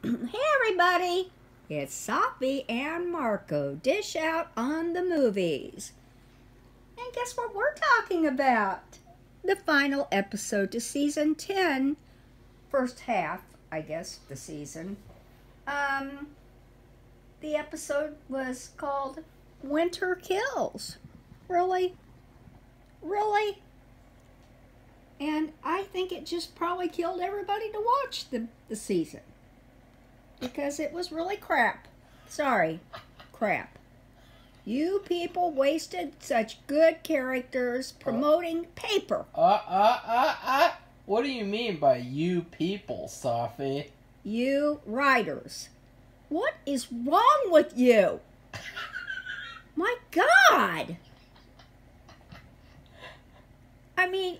Hey everybody, it's Safi and Marco, dish out on the movies. And guess what we're talking about? The final episode to season 10, first half, I guess, the season. The episode was called Winter Kills. Really? Really? And I think it just probably killed everybody to watch the season. Because it was really crap. Sorry, crap. You people wasted such good characters promoting paper. What do you mean by you people, Safi? You writers. What is wrong with you? My God! I mean,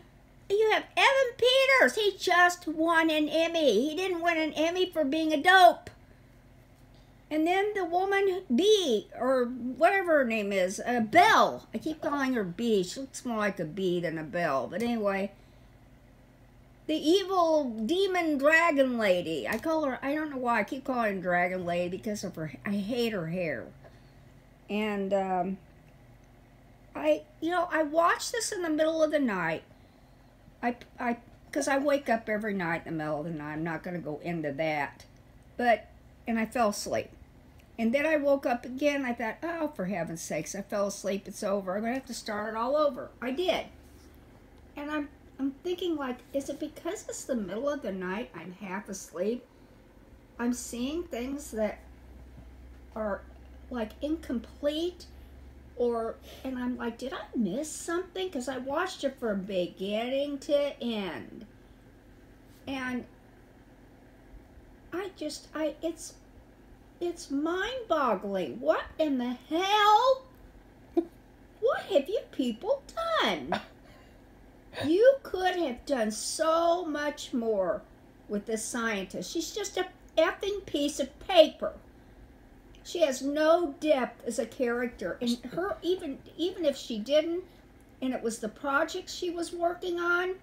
you have Evan Peters. He just won an Emmy. He didn't win an Emmy for being a dope. And then the woman B, or whatever her name is, Belle. I keep calling her B. She looks more like a B than a Belle. But anyway, the evil demon dragon lady. I call her, I don't know why I keep calling her dragon lady because of her, I hate her hair. And I watched this in the middle of the night. Because I wake up every night in the middle of the night. I'm not going to go into that. And I fell asleep. And then I woke up again. I thought, oh, for heaven's sakes, I fell asleep. It's over. I'm going to have to start it all over. I did. And I'm thinking, like, is it because it's the middle of the night, I'm half asleep? I'm seeing things that are, like, incomplete. And I'm like, did I miss something? Because I watched it from beginning to end. And it's mind-boggling. What in the hell? What have you people done? You could have done so much more with this scientist. She's just a effing piece of paper. She has no depth as a character, and her even if she didn't, and it was the project she was working on.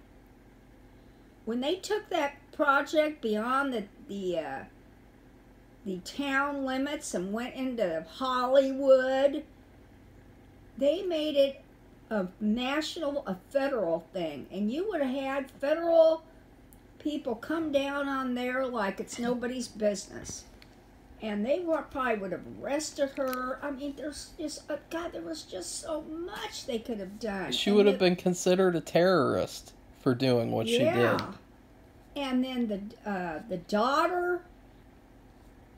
When they took that project beyond the town limits and went into Hollywood, they made it a federal thing, and you would have had federal people come down on there like it's nobody's business. And they probably would have arrested her. I mean, there's just, God, there was just so much they could have done. She would have been considered a terrorist for doing what she did. And then the daughter,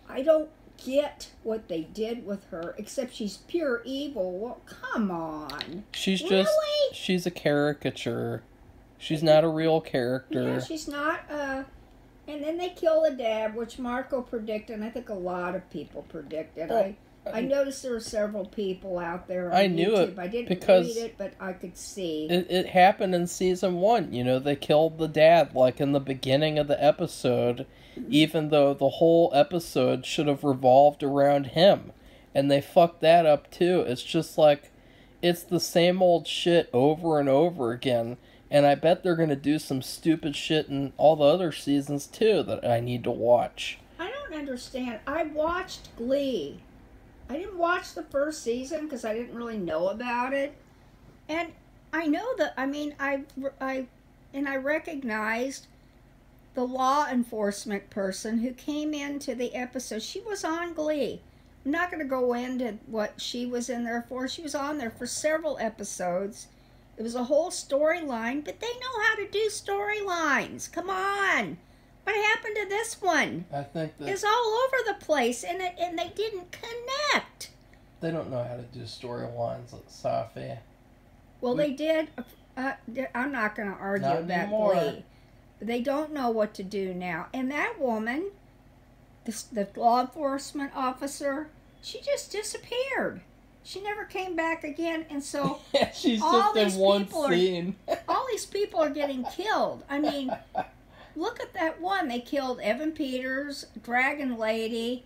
I don't get what they did with her, except she's pure evil. Well, come on. She's really? She's a caricature. She's not a real character. Yeah, she's not, and then they kill the dad, which Marco predicted, and I think a lot of people predicted. I noticed there were several people out there on YouTube. I didn't read it, but I could see. It happened in season 1. You know, they killed the dad, like, in the beginning of the episode, even though the whole episode should have revolved around him. And they fucked that up, too. It's just like, it's the same old shit over and over again. And I bet they're going to do some stupid shit in all the other seasons, too, that I need to watch. I don't understand. I watched Glee. I didn't watch the first season because I didn't really know about it. And I know that, I mean, I recognized the law enforcement person who came into the episode. She was on Glee. I'm not going to go into what she was in there for. She was on there for several episodes. It was a whole storyline, but they know how to do storylines. Come on. What happened to this one? I think that it's all over the place, and they didn't connect. They don't know how to do storylines at Safi. Well, they did. I'm not going to argue about Glee. They don't know what to do now. And that woman, the law enforcement officer, she just disappeared. She never came back again, and so she's just in one scene. All these people are getting killed. I mean, look at that one. They killed Evan Peters, Dragon Lady.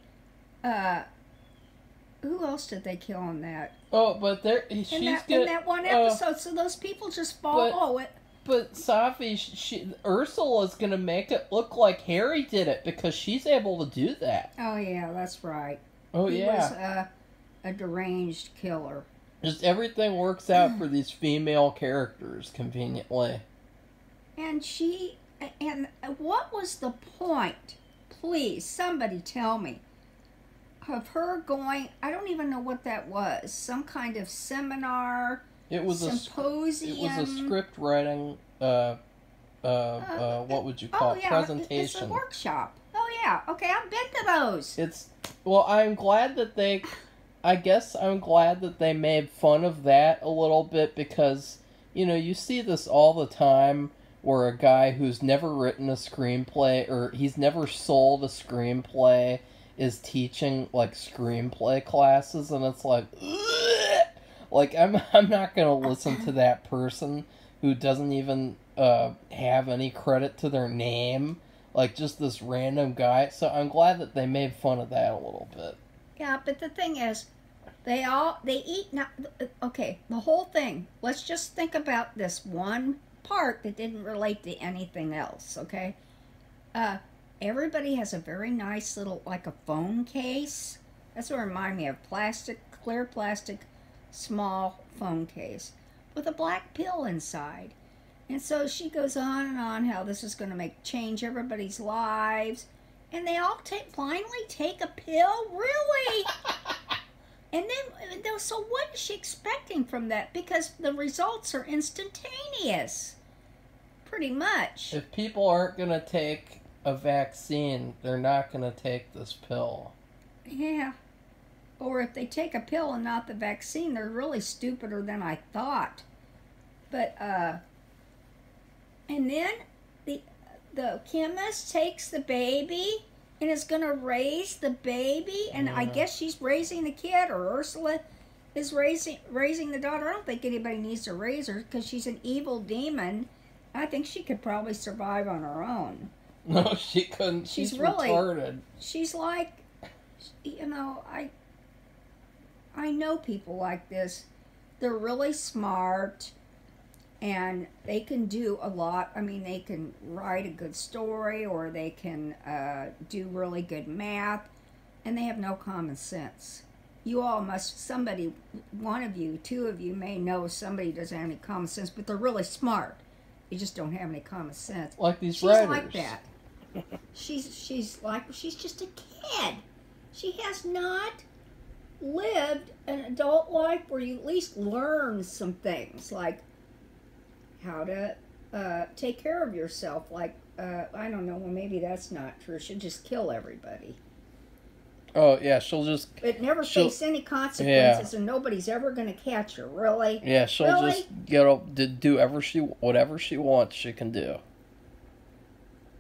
Who else did they kill in that? Oh, but in that one episode. So those people just fall. But Safi, Ursula's gonna make it look like Harry did it because she's able to do that. Oh yeah, that's right. Oh he yeah. was a deranged killer. Just everything works out for these female characters conveniently. And what was the point? Please, somebody tell me. Of her going, I don't even know what that was. Some kind of seminar. It was symposium. It was a script writing. What would you call it? Presentation. It's a workshop. Oh yeah. Okay, I've been to those. I'm glad that they. I guess I'm glad that they made fun of that a little bit because you see this all the time where a guy who's never written a screenplay or he's never sold a screenplay is teaching like screenplay classes, and it's like, ugh! Like I'm not gonna listen to that person who doesn't even have any credit to their name, like just this random guy. So I'm glad that they made fun of that a little bit. Yeah, but the thing is, they eat now. Okay, the whole thing. Let's just think about this one part that didn't relate to anything else. Okay, everybody has a very nice little, like a phone case. That's what reminded me of clear plastic, small phone case with a black pill inside. And so she goes on and on how this is going to change everybody's lives. And they all finally take a pill? Really? And then, so what is she expecting from that? Because the results are instantaneous. Pretty much. If people aren't going to take a vaccine, they're not going to take this pill. Yeah. Or if they take a pill and not the vaccine, they're really stupider than I thought. But, and then the chemist takes the baby and is going to raise the baby, and I guess she's raising the kid, or Ursula is raising the daughter. I don't think anybody needs to raise her because she's an evil demon. I think she could probably survive on her own. No, she couldn't. She's really retarded. She's like, I know people like this. They're really smart. And they can do a lot. I mean, they can write a good story, or they can do really good math, and they have no common sense. You all one of you, two of you may know somebody who doesn't have any common sense, but they're really smart. They just don't have any common sense. Like these writers. She's like that. She's just a kid. She has not lived an adult life where you at least learn some things, like how to take care of yourself. Like, I don't know, well, maybe that's not true. She'll just kill everybody. Oh, yeah, she'll face any consequences, and nobody's ever going to catch her, really? Yeah, she'll just do whatever she wants, she can do.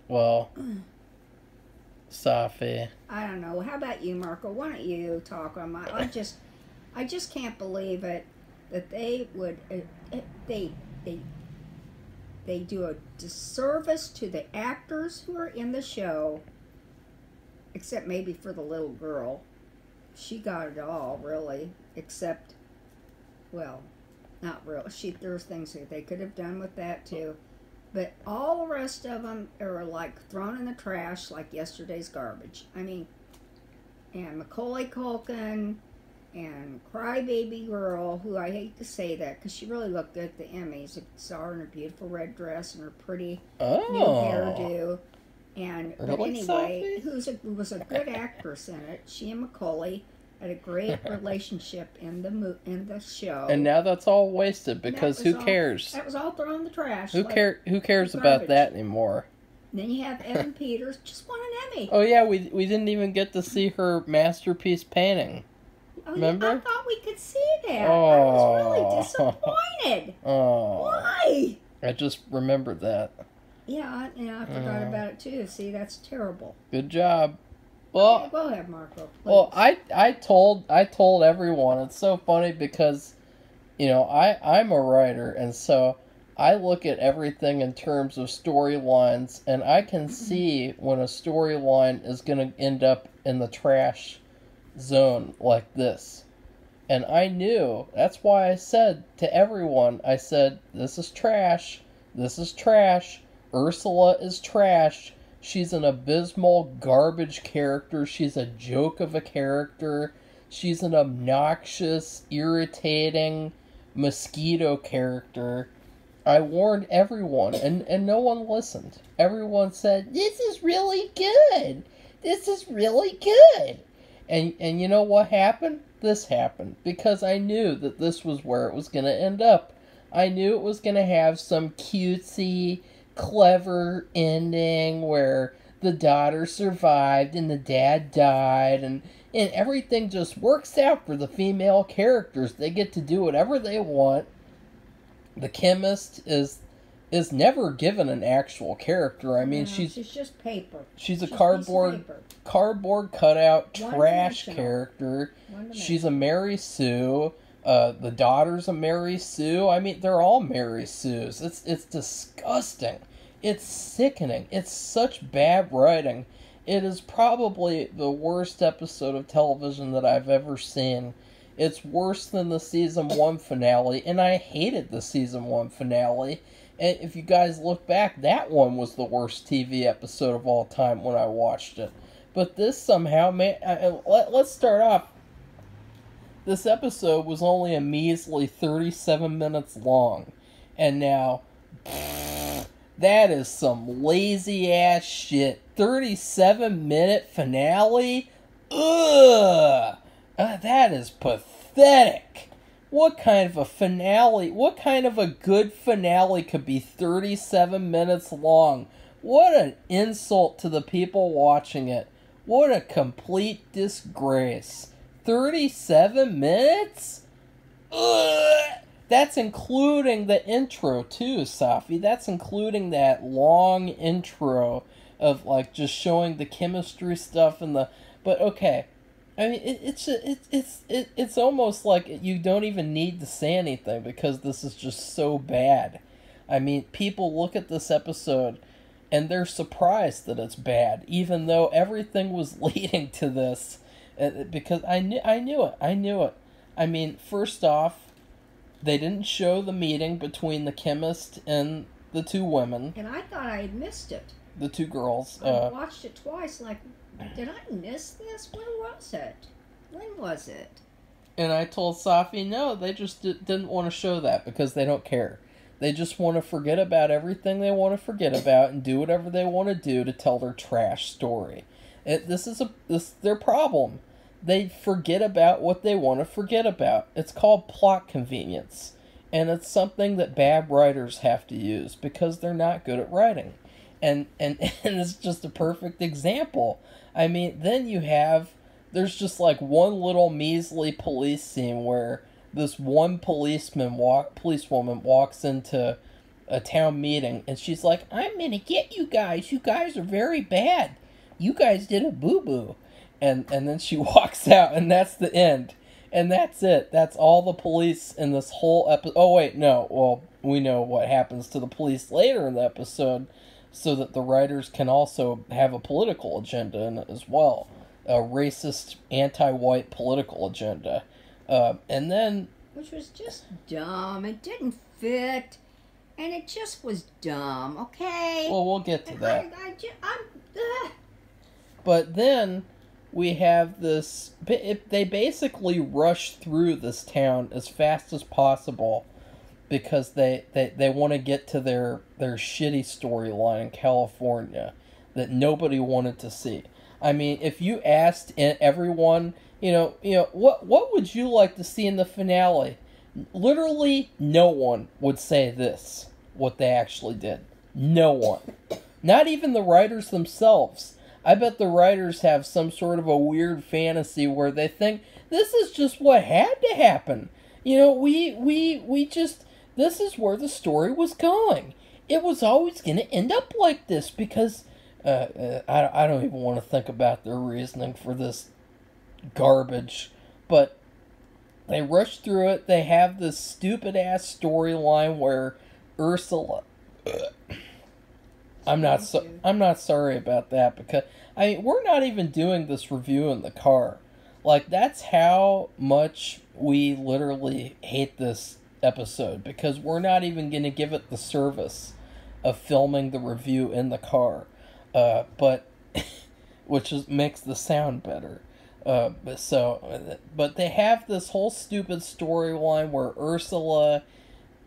Well, Safi. I don't know. How about you, Marco? Why don't you talk on my... I just can't believe it, that they would... They do a disservice to the actors who are in the show, except maybe for the little girl. She got it all, really, except, well, not really. There's things that they could have done with that, too. But all the rest of them are, like, thrown in the trash like yesterday's garbage. I mean, and Macaulay Culkin and Crybaby Girl, who I hate to say that because she really looked good at the Emmys. I saw her in her beautiful red dress and her pretty new hairdo. And but anyway, who was a good actress in it. She and Macaulay had a great relationship in the show. And now that's all wasted because who cares? That was all thrown in the trash. Who cares about that anymore? And then you have Evan Peters, just won an Emmy. Oh yeah, we didn't even get to see her masterpiece painting. Oh, remember? Yeah, I thought we could see that. I was really disappointed. Oh. Why? I just remembered that. Yeah, I forgot about it too. See, that's terrible. Good job. Well, okay, go ahead, Marco. Please. Well, I told everyone. It's so funny because, I'm a writer, and so I look at everything in terms of storylines, and I can see when a storyline is going to end up in the trash zone like this. And I knew. That's why I said to everyone, this is trash. This is trash. Ursula is trash. She's an abysmal garbage character. She's a joke of a character. She's an obnoxious, irritating mosquito character. I warned everyone, and no one listened. Everyone said, "This is really good. This is really good." And you know what happened? This happened. Because I knew that this was where it was going to end up. I knew it was going to have some cutesy, clever ending where the daughter survived and the dad died, and everything just works out for the female characters. They get to do whatever they want. The chemist is never given an actual character. I mean, she's just paper. She's a cardboard cutout trash character. She's a Mary Sue. The daughter's a Mary Sue. I mean, they're all Mary Sues. It's disgusting. It's sickening. It's such bad writing. It is probably the worst episode of television that I've ever seen. It's worse than the season 1 finale, and I hated the season 1 finale. And if you guys look back, that one was the worst TV episode of all time when I watched it. But this somehow, let's start off. This episode was only a measly 37 minutes long. And now, that is some lazy ass shit. 37-minute finale? Ugh! That is pathetic. What kind of a finale? What kind of a good finale could be 37 minutes long? What an insult to the people watching it. What a complete disgrace. 37 minutes? Ugh! That's including the intro too, Safi. That's including that long intro of like just showing the chemistry stuff and the. But okay. I mean, it's almost like you don't even need to say anything because this is just so bad. I mean, people look at this episode and they're surprised that it's bad, even though everything was leading to this. Because I knew it. I mean, first off, they didn't show the meeting between the chemist and the two women. And I thought I had missed it. The two girls. I watched it twice, like, did I miss this? When was it? When was it? And I told Safi, no, they just didn't want to show that because they don't care. They just want to forget about everything they want to forget about and do whatever they want to do to tell their trash story. This is their problem. They forget about what they want to forget about. It's called plot convenience. And it's something that bad writers have to use because they're not good at writing. And it's just a perfect example. I mean, then there's just like one little measly police scene where this one policewoman walks into a town meeting and she's like, "I'm gonna get you guys. You guys are very bad. You guys did a boo-boo." And then she walks out and that's the end. And that's it. That's all the police in this whole episode. Oh, wait, no. Well, we know what happens to the police later in the episode, so that the writers can also have a political agenda in it as well. A racist, anti-white political agenda. And then... Which was just dumb. It didn't fit. And it just was dumb, okay? Well, we'll get to that. I'm But then we have this... They basically rush through this town as fast as possible because they want to get to their shitty storyline in California that nobody wanted to see. I mean, if you asked everyone, what would you like to see in the finale? Literally, no one would say this, what they actually did. No one. Not even the writers themselves. I bet the writers have some sort of a weird fantasy where they think, this is just what had to happen. This is where the story was going. It was always going to end up like this because I don't even want to think about their reasoning for this garbage. But they rush through it. They have this stupid-ass storyline where Ursula... I'm not sorry about that because we're not even doing this review in the car. Like, that's how much we literally hate this episode because we're not even going to give it the service of filming the review in the car, but which makes the sound better. But they have this whole stupid storyline where Ursula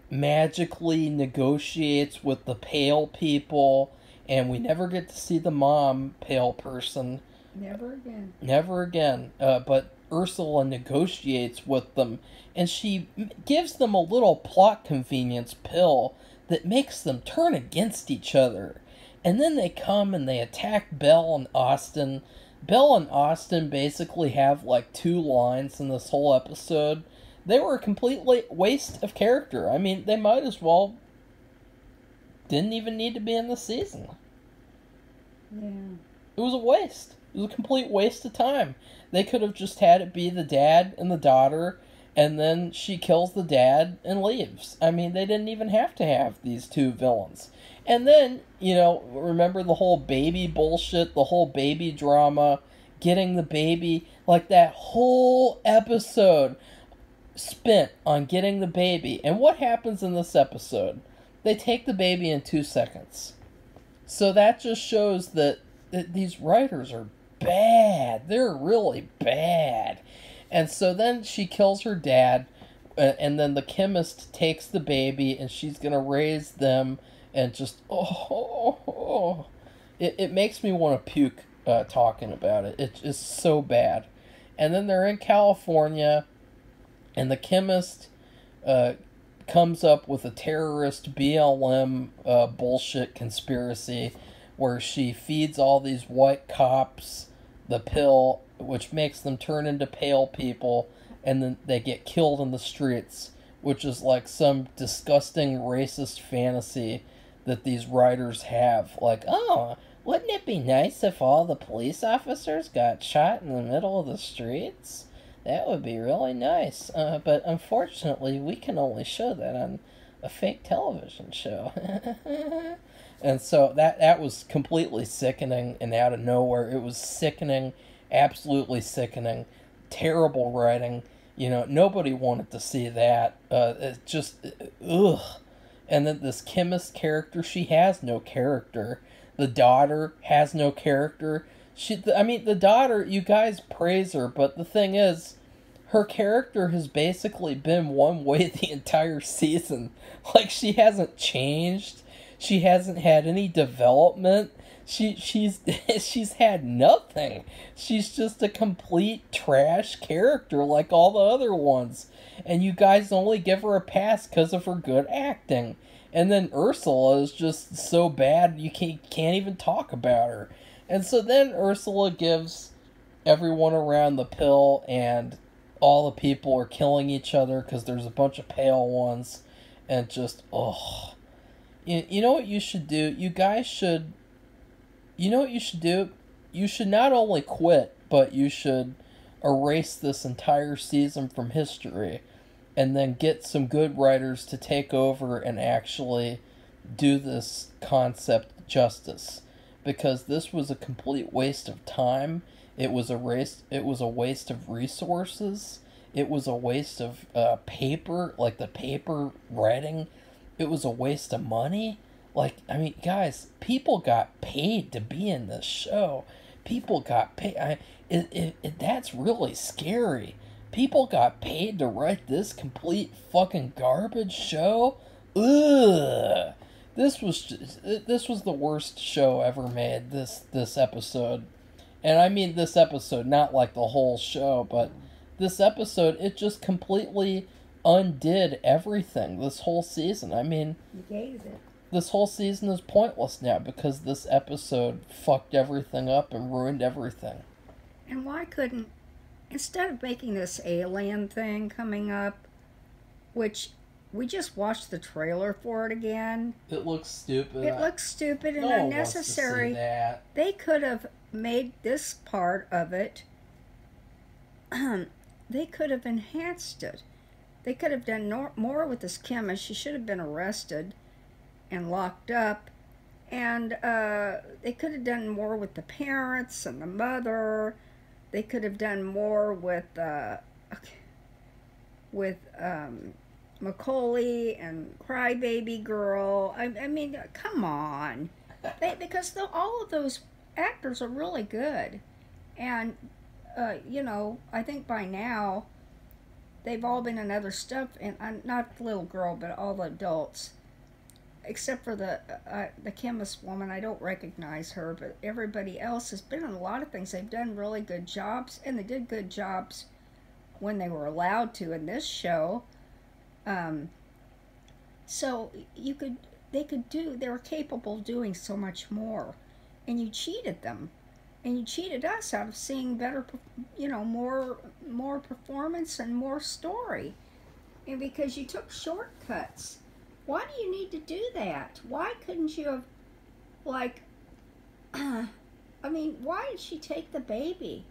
magically negotiates with the pale people, and we never get to see the mom pale person. Never again. Never again. But Ursula negotiates with them, and she gives them a little plot convenience pill that makes them turn against each other. And then they come and they attack Belle and Austin. Belle and Austin basically have like 2 lines in this whole episode. They were a complete waste of character. I mean, they might as well didn't even need to be in the season. Yeah. It was a waste. It was a complete waste of time. They could have just had it be the dad and the daughter, and then she kills the dad and leaves. I mean, they didn't even have to have these 2 villains. And then, remember the whole baby bullshit, the whole baby drama, getting the baby, like that whole episode spent on getting the baby. And what happens in this episode? They take the baby in 2 seconds. So that just shows that these writers are bad. They're really bad. And so then she kills her dad, and then the chemist takes the baby, and she's going to raise them, and just, it makes me want to puke talking about it. It's just so bad. And then they're in California, and the chemist comes up with a terrorist BLM bullshit conspiracy where she feeds all these white cops the pill, which makes them turn into pale people, and then they get killed in the streets, which is like some disgusting racist fantasy that these writers have. Like, oh, wouldn't it be nice if all the police officers got shot in the middle of the streets? That would be really nice. But unfortunately, we can only show that on a fake television show. And so that was completely sickening and out of nowhere. It was sickening, absolutely sickening, terrible writing. Nobody wanted to see that. It just, ugh. And then this chemist character, she has no character. The daughter has no character. The daughter, you guys praise her, but the thing is, her character has basically been one way the entire season. Like, she hasn't changed. She hasn't had any development. She's had nothing. She's just a complete trash character like all the other ones. And you guys only give her a pass because of her good acting. And then Ursula is just so bad you can't even talk about her. And so then Ursula gives everyone around the pill, and all the people are killing each other because there's a bunch of pale ones. And just, ugh. You know what you should do? You guys should... You know what you should do? You should not only quit, but you should erase this entire season from history, and then get some good writers to take over and actually do this concept justice. Because this was a complete waste of time. It was a waste of resources. It was a waste of paper, like the paper writing. It was a waste of money. Like, I mean, guys, people got paid to be in this show. People got paid. That's really scary. People got paid to write this complete fucking garbage show. Ugh. This was the worst show ever made. This episode, and I mean this episode, not like the whole show, but this episode, it just completely undid everything. This whole season. I mean, Negated it. This whole season is pointless now because this episode fucked everything up and ruined everything. And why couldn't, instead of making this alien thing coming up, which we just watched the trailer for it again. It looks stupid. It looks stupid and no unnecessary. One wants to see that. They could have made this part of it, they could have enhanced it. They could have done more with this chemist. She should have been arrested and locked up, and they could have done more with the parents and the mother. They could have done more with Macaulay and Crybaby Girl. I mean, come on. Because all of those actors are really good. And, I think by now they've all been in other stuff. And not the little girl, but all the adults. Except for the chemist woman. I don't recognize her. But everybody else has been in a lot of things. They've done really good jobs. And they did good jobs when they were allowed to in this show. So they were capable of doing so much more, and you cheated them, and you cheated us out of seeing better, more performance and more story, and because you took shortcuts. Why do you need to do that? Why couldn't you have, why did she take the baby?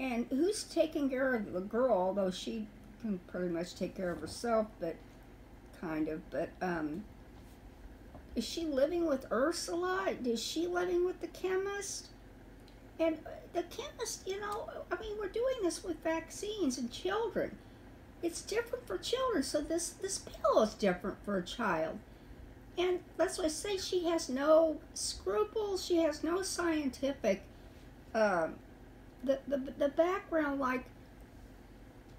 And who's taking care of the girl, although she can pretty much take care of herself, but is she living with Ursula? Is she living with the chemist? And the chemist, we're doing this with vaccines and children. It's different for children, so this pill is different for a child. And that's why I say she has no scruples, she has no scientific, the background, like,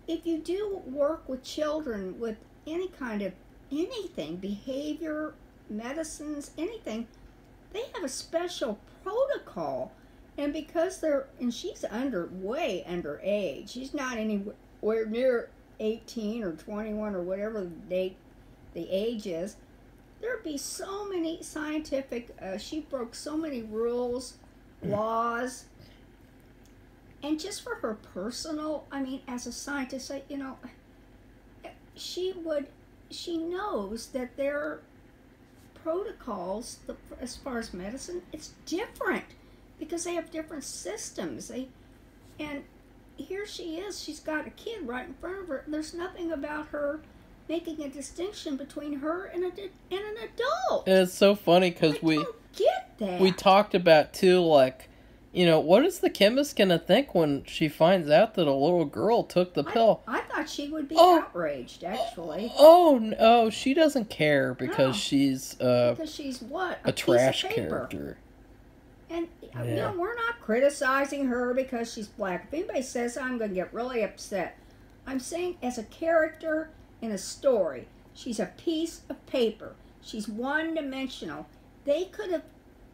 if you do work with children with any kind of anything, behavior, medicines, anything, they have a special protocol. And because she's way underage. She's not anywhere near 18 or 21 or whatever the age is. There'd be so many scientific, she broke so many rules, laws. And just for her personal, as a scientist, she knows that their protocols, as far as medicine, it's different because they have different systems. And here she is, she's got a kid right in front of her. There's nothing about her making a distinction between her and an adult. And it's so funny because we don't get that. We talked about too, like, what is the chemist gonna think when she finds out that a little girl took the pill? I thought she would be outraged, actually. Oh no, she doesn't care because she's what? A trash character. And we're not criticizing her because she's black. If anybody says I'm going to get really upset, I'm saying as a character in a story, she's a piece of paper. She's one-dimensional. They could have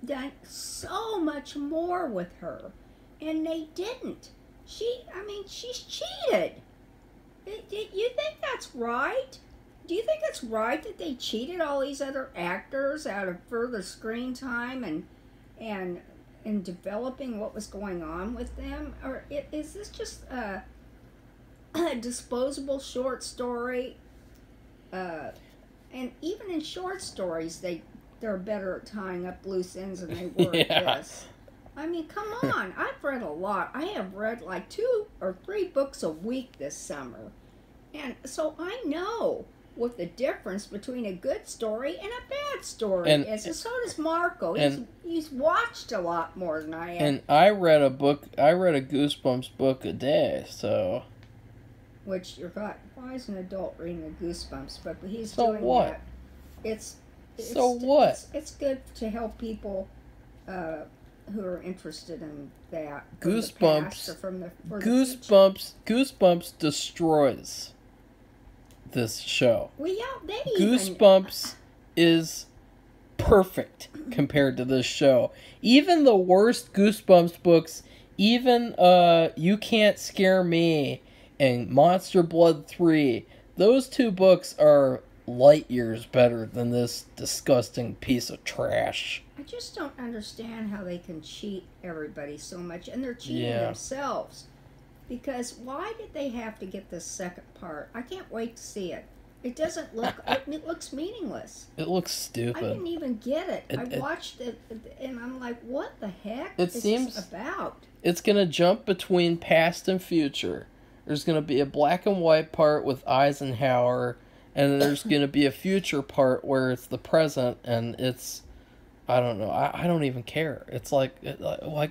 done so much more with her, and they didn't. She's cheated. You think that's right? Do you think it's right that they cheated all these other actors out of further screen time and developing what was going on with them? Or is this just a disposable short story? And even in short stories, they're better at tying up loose ends than they were at this. Come on. I've read a lot. I have read like 2 or 3 books a week this summer. And so I know what the difference between a good story and a bad story is. And so does Marco. He's watched a lot more than I have. And I read a Goosebumps book a day, so... Which, why is an adult reading a Goosebumps book? But he's so doing what? that. It's It's good to help people who are interested in that. Goosebumps destroys this show. Well, yeah, Goosebumps is perfect compared to this show. Even the worst Goosebumps books, even You Can't Scare Me and Monster Blood 3, those 2 books are light years better than this disgusting piece of trash. I just don't understand how they can cheat everybody so much, and they're cheating themselves. Because why did they have to get this second part? I can't wait to see it. It doesn't look... it looks meaningless. It looks stupid. I didn't even get it. I watched it, and I'm like, what the heck is this about? It's going to jump between past and future. There's going to be a black and white part with Eisenhower, and then there's going to be a future part where it's the present, and it's... I don't know. I don't even care. It's like why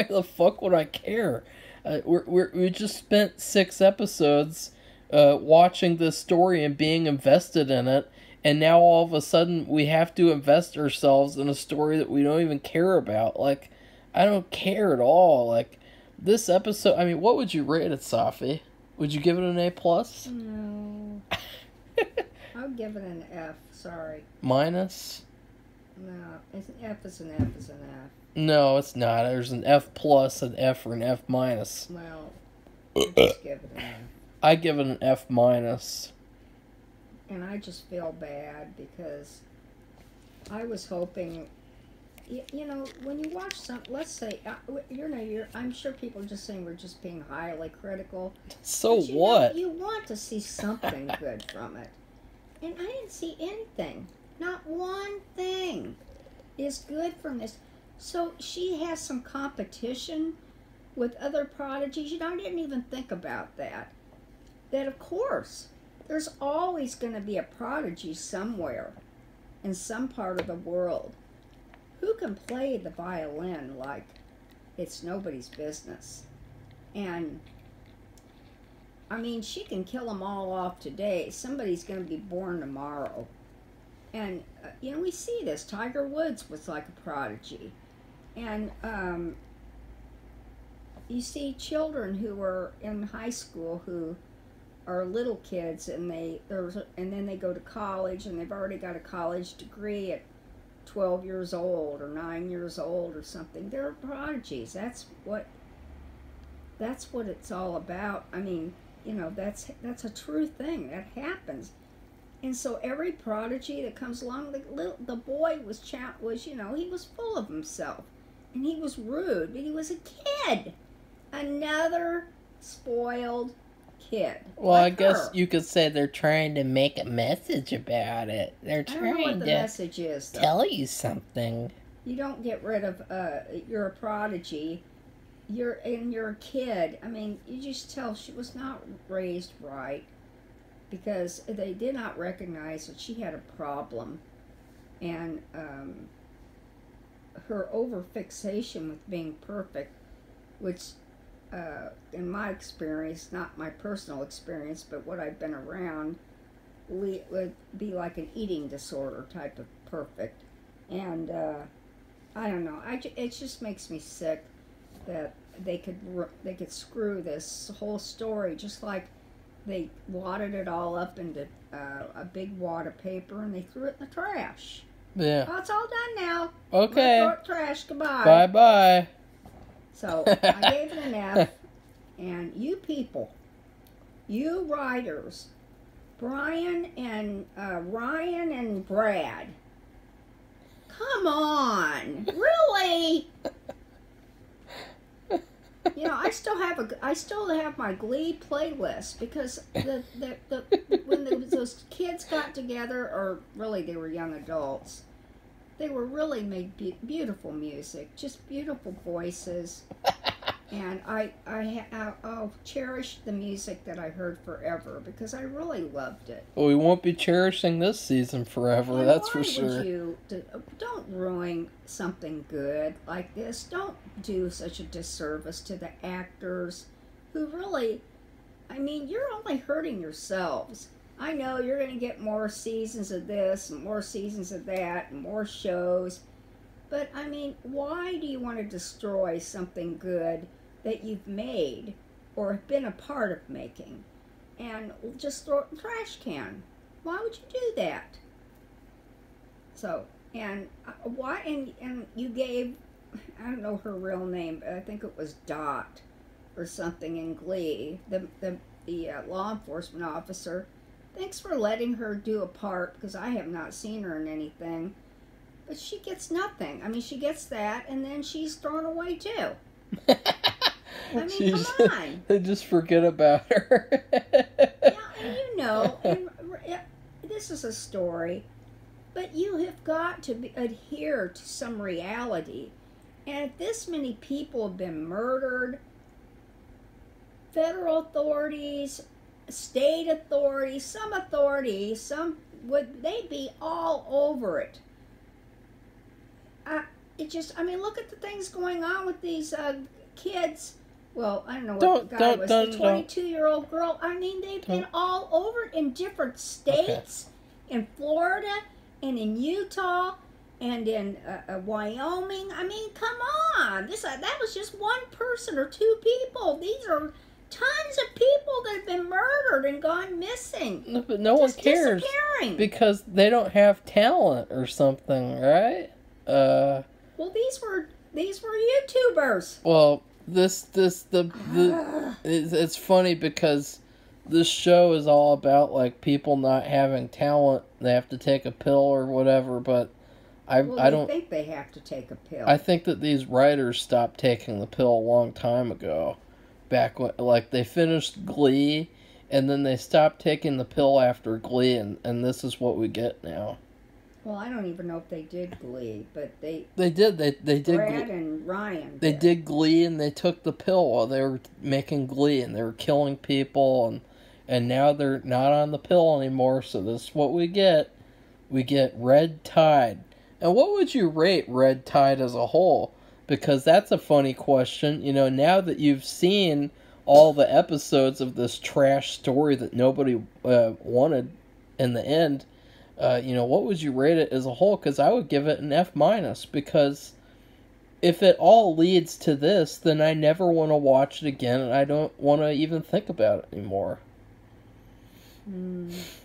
the fuck would I care? We just spent 6 episodes watching this story and being invested in it, and now all of a sudden we have to invest ourselves in a story that we don't even care about. Like, I don't care at all. Like, this episode, I mean, what would you rate it, Safi? Would you give it an A+? No. I'll give it an F, sorry. Minus? No, it's an F is an F is an F. No, it's not. There's an F+, an F, or an F-. Well, I'll just give it an F. I give it an F-. And I just feel bad because I was hoping, you know, when you watch let's say, I'm sure people are just saying we're just being highly critical. So but what? You want to see something good from it. And I didn't see anything. Not one thing is good from this. So she has some competition with other prodigies. You know, I didn't even think about that. That, of course, there's always going to be a prodigy somewhere in some part of the world who can play the violin like it's nobody's business. And, I mean, she can kill them all off today. Somebody's going to be born tomorrow. And, you know, we see this. Tiger Woods was like a prodigy. And you see children who are in high school who are little kids, and then they go to college, and they've already got a college degree at 12 years old or 9 years old or something. They're prodigies. That's what it's all about. I mean, you know, that's a true thing. That happens. And so every prodigy that comes along, the boy was, you know, he was full of himself. And he was rude, but he was a kid. Another spoiled kid. Well, like I guess you could say they're trying to make a message about it. They're trying I don't know what the message is, though. Tell you something. You don't get rid of, you're a prodigy. You're a kid. I mean, you just tell she was not raised right. Because they did not recognize that she had a problem, and her over-fixation with being perfect, which in my experience, not my personal experience, but what I've been around, would be like an eating disorder type of perfect. And I don't know, it just makes me sick that they could screw this whole story, just like they wadded it all up into a big wad of paper, and they threw it in the trash. Yeah. Oh, it's all done now. Okay. Throw it in the trash. Goodbye. Bye-bye. So, I gave it an F. And you people, you writers, Brian and Ryan and Brad, come on. Really? You know, I still have my Glee playlist, because when those kids got together, or really they were young adults, they were really made beautiful music, just beautiful voices, and I'll cherish the music that I heard forever, because I really loved it. Well, we won't be cherishing this season forever, and that's for sure. Don't ruin something good like this. Don't do such a disservice to the actors who really, I mean, you're only hurting yourselves. I know you're going to get more seasons of this and more seasons of that and more shows, but I mean, why do you want to destroy something good that you've made or have been a part of making, and just throw it in the trash can? Why would you do that? So, and and you gave, I don't know her real name, but I think it was Dot or something in Glee, the law enforcement officer. Thanks for letting her do a part, because I have not seen her in anything. But she gets nothing. I mean, she gets that, and then she's thrown away too. I mean, come on. They just forget about her. Yeah, and you know, this is a story, but you have got to adhere to some reality. And if this many people have been murdered, federal authorities, state authorities, would they be all over it? I mean, look at the things going on with these kids Well, I don't know what Don't- the guy don't- was. don't- The don't. 22-year-old girl. I mean, they've been all over in different states, in Florida, and in Utah, and in Wyoming. I mean, come on. That was just one person or two people. These are tons of people that have been murdered and gone missing. No, but no one cares disappearing. because they don't have talent or something, right? Well, these were YouTubers. Well, it's funny because this show is all about like people not having talent. They have to take a pill or whatever, but I don't think they have to take a pill. I think that these writers stopped taking the pill a long time ago. Back when, like, they finished Glee, and then they stopped taking the pill after Glee, and this is what we get now. Well, I don't even know if they did Glee, but they did. They did. Brad and Ryan. They did Glee, and they took the pill while they were making Glee, and they were killing people, and now they're not on the pill anymore. So this is what we get. We get Red Tide. And what would you rate Red Tide as a whole? Because that's a funny question. You know, now that you've seen all the episodes of this trash story that nobody wanted in the end, you know, what would you rate it as a whole? Because I would give it an F-, because if it all leads to this, then I never want to watch it again, and I don't want to even think about it anymore.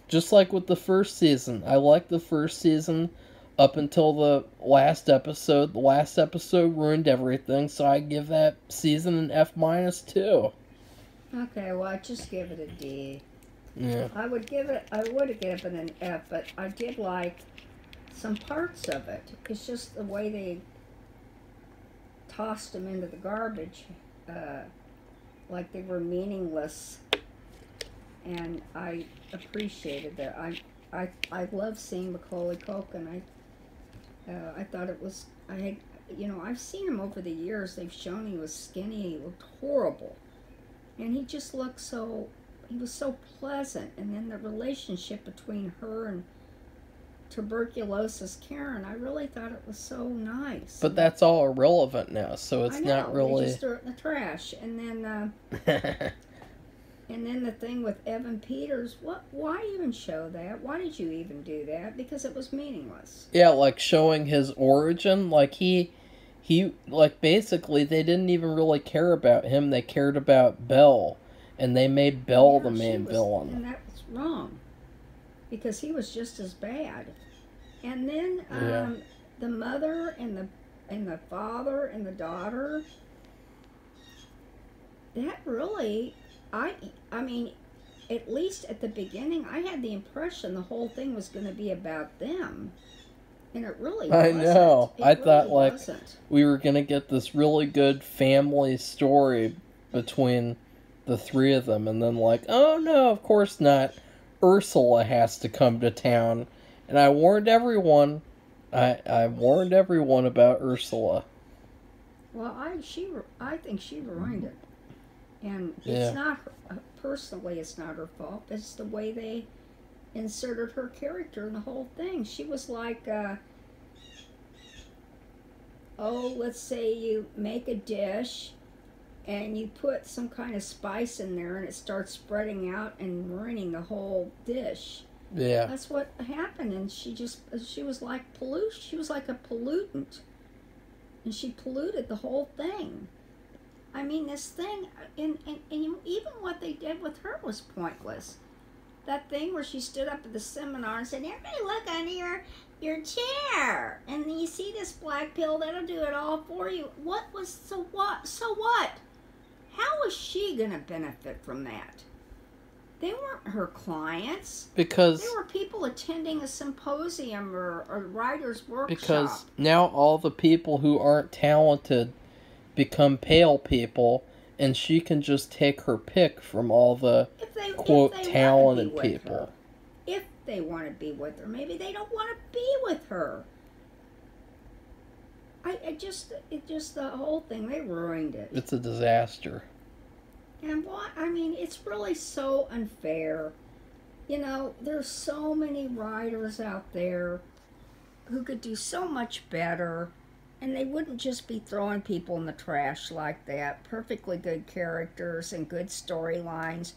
Just like with the first season. I liked the first season up until the last episode. The last episode ruined everything, so I give that season an F- too. Okay, well, I just give it a D. Yeah. I would have given it an F, but I did like some parts of it. It's just the way they tossed them into the garbage, like they were meaningless. And I appreciated that. I love seeing Macaulay Culkin. I thought it was, I've seen him over the years. They've shown he was skinny. He looked horrible. And he just looked he was so pleasant. And then the relationship between her and tuberculosis Karen, I really thought it was so nice. But that's all irrelevant now, so it's not really... They just threw it in the trash. And then, and then the thing with Evan Peters, why even show that? Why did you even do that? Because it was meaningless. Yeah, like showing his origin, like he like basically they didn't even really care about him, they cared about Belle, and they made Belle the main villain. And that was wrong, because he was just as bad. And then the mother and the father and the daughter, that really... I mean, at least at the beginning, I had the impression the whole thing was going to be about them. And it really wasn't. I know. I thought, like, wasn't. We were going to get this really good family story between the three of them. And then, like, oh, no, of course not. Ursula has to come to town. And I warned everyone. I warned everyone about Ursula. Well, I think she ruined it. And Yeah. it's not, personally, it's not her fault. It's the way they inserted her character in the whole thing. She was like, let's say you make a dish and you put some kind of spice in there and it starts spreading out and ruining the whole dish. Yeah. That's what happened, and she was like she was like a pollutant. And she polluted the whole thing. I mean, this thing, and even what they did with her was pointless. That thing where she stood up at the seminar and said, "Everybody look under your chair, and you see this black pill, that'll do it all for you." So what? How was she going to benefit from that? They weren't her clients. Because... They were people attending a symposium or a writer's workshop. Because now all the people who aren't talented become pale people, and she can just take her pick from all the quote talented people. If they want to be with her, maybe they don't want to be with her. It just the whole thing, they ruined it. It's a disaster. And it's really so unfair. You know, there's so many writers out there who could do so much better. And they wouldn't just be throwing people in the trash like that. Perfectly good characters and good storylines.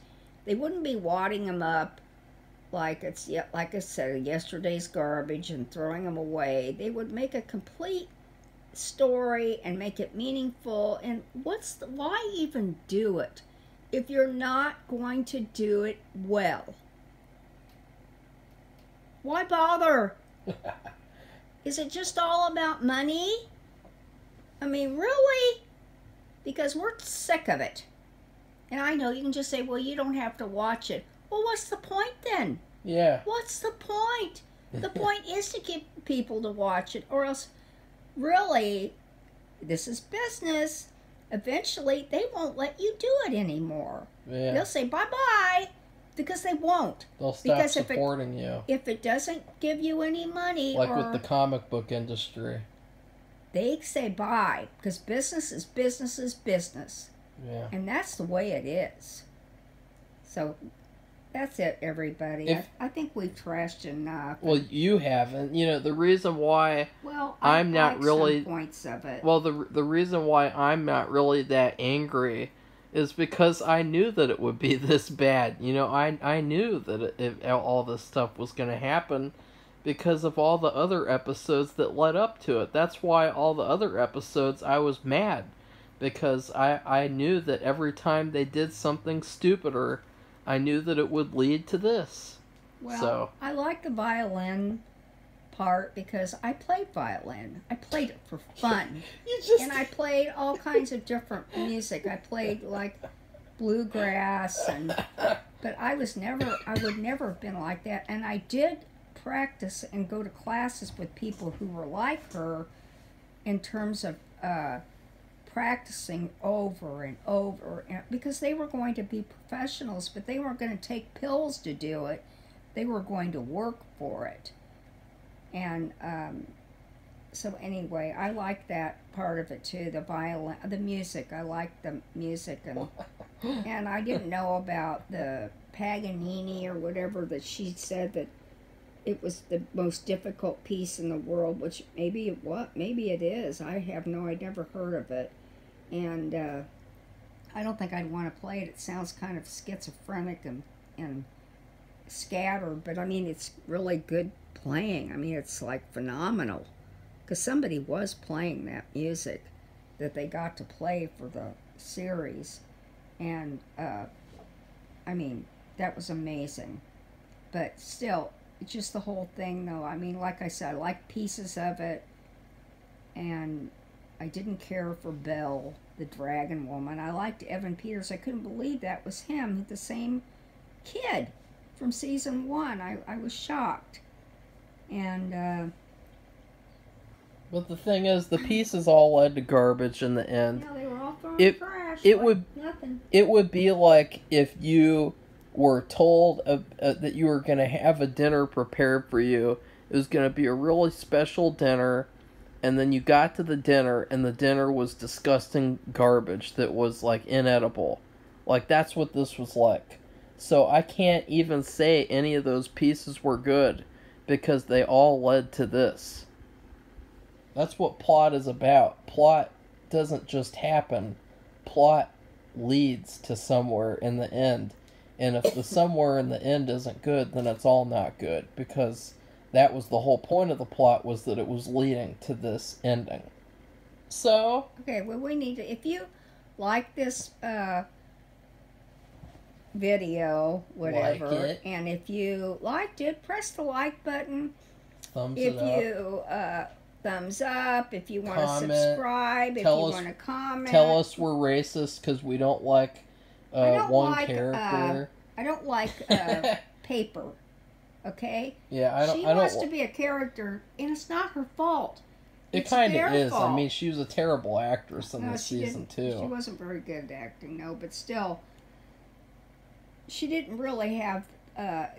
They wouldn't be wadding them up like like I said, yesterday's garbage and throwing them away. They would make a complete story and make it meaningful. And why even do it if you're not going to do it well? Why bother? Is it just all about money? I mean, really? Because we're sick of it. And I know you can just say, well, you don't have to watch it. Well, what's the point then? Yeah. What's the point? The point is to get people to watch it, or else, really, this is business. Eventually, they won't let you do it anymore. Yeah. They'll say bye-bye, because they won't. They'll stop supporting you. If it doesn't give you any money, like with the comic book industry, they say bye, because business is business is business. Yeah. And that's the way it is. So that's it, everybody. I think we've trashed enough. Well, you haven't. You know, the reason why I'm not like really some points of it. Well, the reason why I'm not really that angry is because I knew that it would be this bad. You know, I knew that all this stuff was going to happen because of all the other episodes that led up to it. That's why all the other episodes I was mad. Because I knew that every time they did something stupider, I knew that it would lead to this. Well, I like the violin part because I played violin. I played it for fun. And I played all kinds of different music. I played like bluegrass but I would never have been like that. And I did practice and go to classes with people who were like her in terms of practicing over and over, because they were going to be professionals, but they weren't going to take pills to do it. They were going to work for it. And so anyway, I like that part of it too, the violin, the music. I like the music, and I didn't know about the Paganini or whatever that she said that it was the most difficult piece in the world, which maybe it is. I never heard of it. And I don't think I'd want to play it. It sounds kind of schizophrenic and scattered, but I mean, it's really good playing. I mean, it's like phenomenal. Because somebody was playing that music that they got to play for the series. And, I mean, that was amazing. But still, just the whole thing, though. I mean, like I said, I like pieces of it. And I didn't care for Belle, the dragon woman. I liked Evan Peters. I couldn't believe that was him, the same kid from season 1. I was shocked. And, but the thing is, the pieces all led to garbage in the end. Yeah, they were all thrown in the trash. Nothing. It would be like if you were told that you were going to have a dinner prepared for you. It was going to be a really special dinner. And then you got to the dinner, and the dinner was disgusting garbage that was, like, inedible. Like, that's what this was like. So I can't even say any of those pieces were good, because they all led to this. That's what plot is about. Plot doesn't just happen. Plot leads to somewhere in the end. And if the somewhere in the end isn't good, then it's all not good, because that was the whole point of the plot, was that it was leading to this ending. So... Okay, well, we need to... If you like this video, whatever, like it. And if you liked it, press the like button. Thumbs if it up. you... thumbs up. If you want to Comment. subscribe. If you want to comment. Tell us we're racist because we don't like one character. I don't like paper. Okay? Yeah, She wants to be a character, and it's not her fault. It kind of is. I mean, she was a terrible actress in this season, too. She wasn't very good at acting, no, but still, she didn't really have...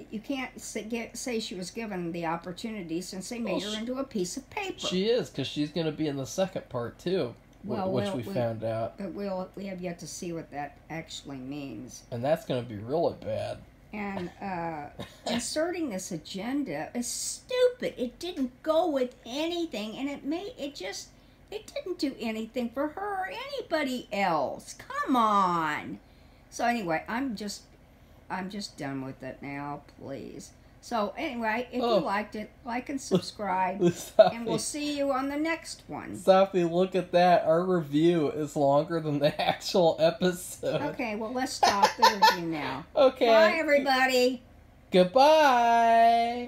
you can't say she was given the opportunity since they made her into a piece of paper. She is, because she's going to be in the second part, too, which we found out. But we have yet to see what that actually means. And that's going to be really bad. And inserting this agenda is stupid. It didn't go with anything, and it It didn't do anything for her or anybody else. Come on. So anyway, I'm just done with it now, please. So anyway, if you liked it, like and subscribe, Safi, and we'll see you on the next one. Safi, look at that. Our review is longer than the actual episode. Okay, well, let's stop the review now. Okay. Bye, everybody. Goodbye.